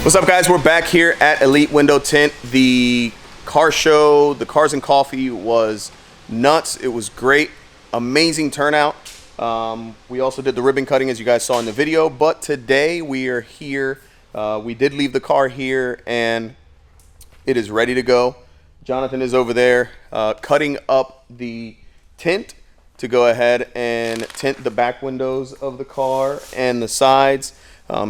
What's up, guys? We're back here at Elite Window Tint. The car show, the Cars and Coffee, was nuts. It was great. Amazing turnout. We also did the ribbon cutting, as you guys saw in the video. But today we are here. We did leave the car here, and it is ready to go. Jonathan is over there cutting up the tint to go ahead and tint the back windows of the car and the sides.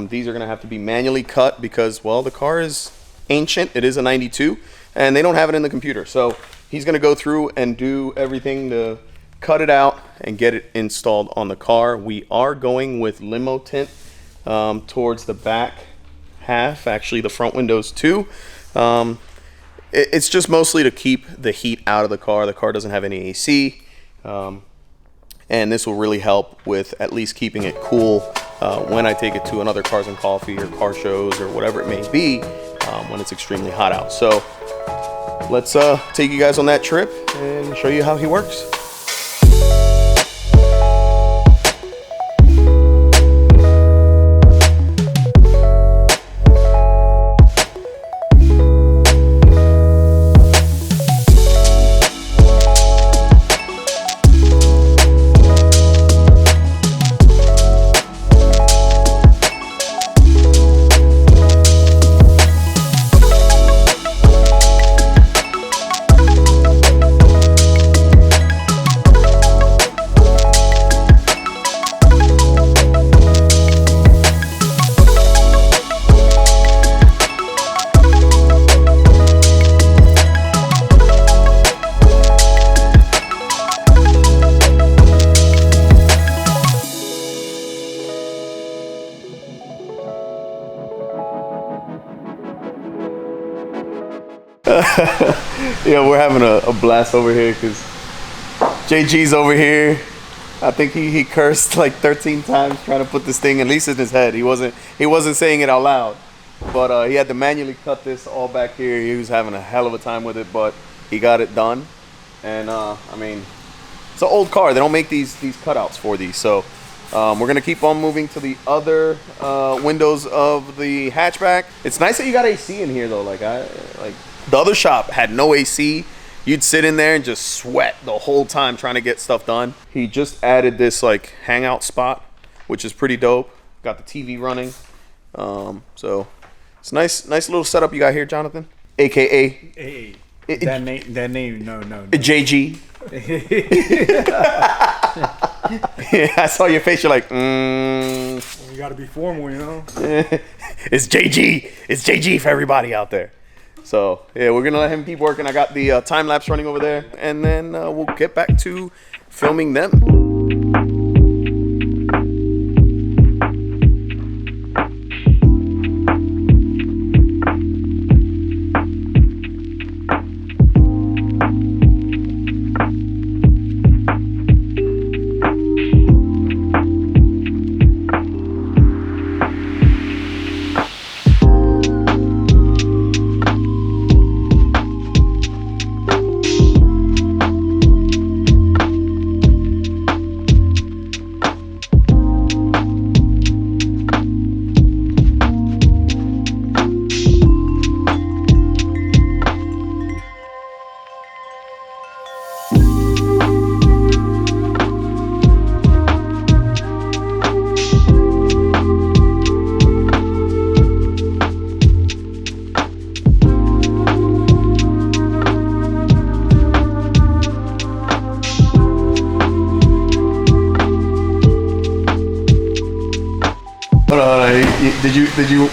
These are going to have to be manually cut because, well, the car is ancient. It is a 92, and they don't have it in the computer. So he's going to go through and do everything to cut it out and get it installed on the car. We are going with limo tint towards the back half, actually the front windows too. It's just mostly to keep the heat out of the car. The car doesn't have any AC, and this will really help with at least keeping it cool when I take it to another Cars and Coffee or car shows or whatever it may be when it's extremely hot out. So let's take you guys on that trip and show you how he works. Yeah, we're having a blast over here because JG's over here. I think he cursed like 13 times trying to put this thing at least in his head. He wasn't saying it out loud, but he had to manually cut this all back here. He was having a hell of a time with it, but he got it done. And I mean, it's an old car. They don't make these cutouts for these, so we're gonna keep on moving to the other windows of the hatchback. It's nice that you got AC in here though. Like the other shop had no AC. You'd sit in there and just sweat the whole time trying to get stuff done. He just added this like hangout spot, which is pretty dope. Got the TV running. So it's nice little setup you got here, Jonathan. AKA that name, no. JG. Yeah, I saw your face. You're like, You gotta be formal, you know. It's JG. It's JG for everybody out there. So yeah, we're gonna let him keep working. I got the time lapse running over there, and then we'll get back to filming them.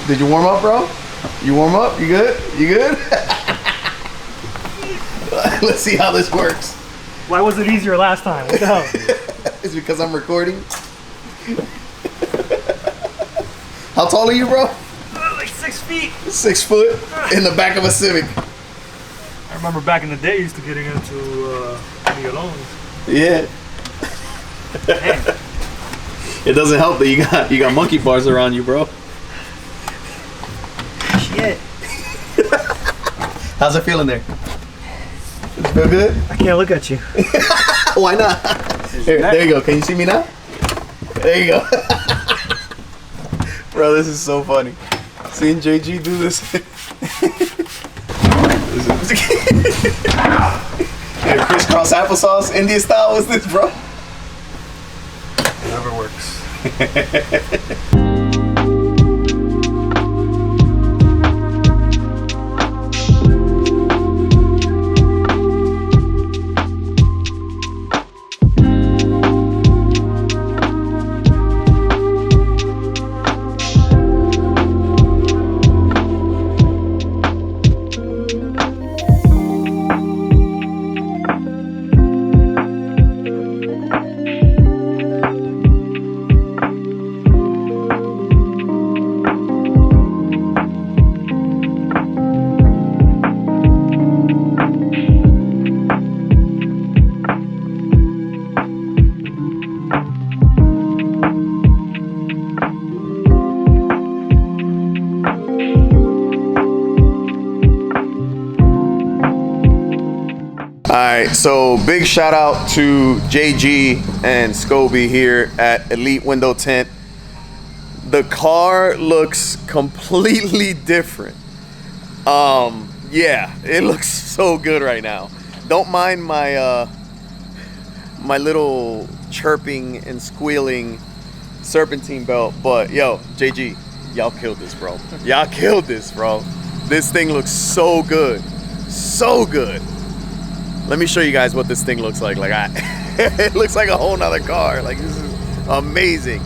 Did you warm up, bro? You warm up? You good? You good? Let's see how this works. Why was it easier last time? What the hell? It's because I'm recording. How tall are you, bro? Like 6 feet. 6 foot in the back of a Civic. I remember back in the day, used to getting into Miguelones. Yeah. It doesn't help that you got monkey bars around you, bro. Shit. How's it feeling there? It feel good? I can't look at you. Why not? Here, there you go. Can you see me now? There you go. Bro, this is so funny. Seeing JG do this. Yeah, crisscross applesauce, Indian style. What's this, bro? Whatever works. Alright, so big shout out to JG and Scobie here at Elite Window Tint. The car looks completely different. Yeah, it looks so good right now. Don't mind my my little chirping and squealing serpentine belt, but yo, JG, y'all killed this, bro. Y'all killed this, bro. This thing looks so good. So good. Let me show you guys what this thing looks like. It looks like a whole nother car. Like, this is amazing.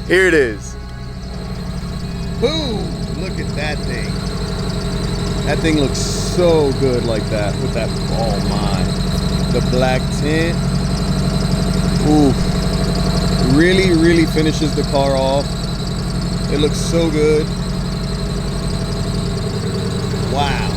Here it is. Boom! Look at that thing. That thing looks so good like that with that, oh my. The black tint. Ooh. Really, really finishes the car off. It looks so good. Wow.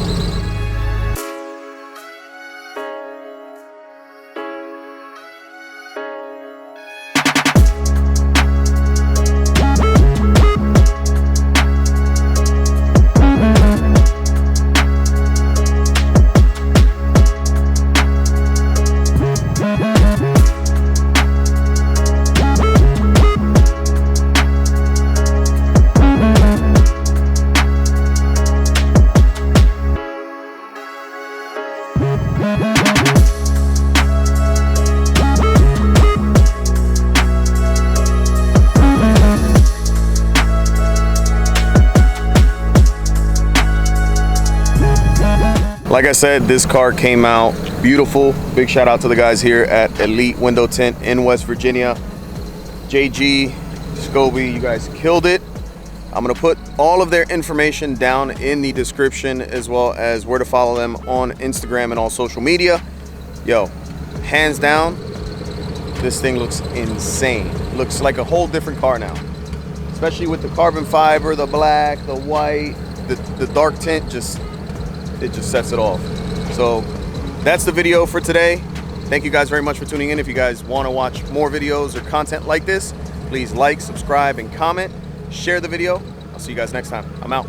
Like I said, this car came out beautiful. Big shout out to the guys here at Elite Window Tint in West Virginia. JG, Scobie, you guys killed it. I'm gonna put all of their information down in the description, as well as where to follow them on Instagram and all social media. Yo, hands down, this thing looks insane. Looks like a whole different car now. Especially with the carbon fiber, the black, the white, the dark tint, it just sets it off. So that's the video for today. Thank you guys very much for tuning in. If you guys want to watch more videos or content like this, please like, subscribe, and comment. Share the video. I'll see you guys next time. I'm out.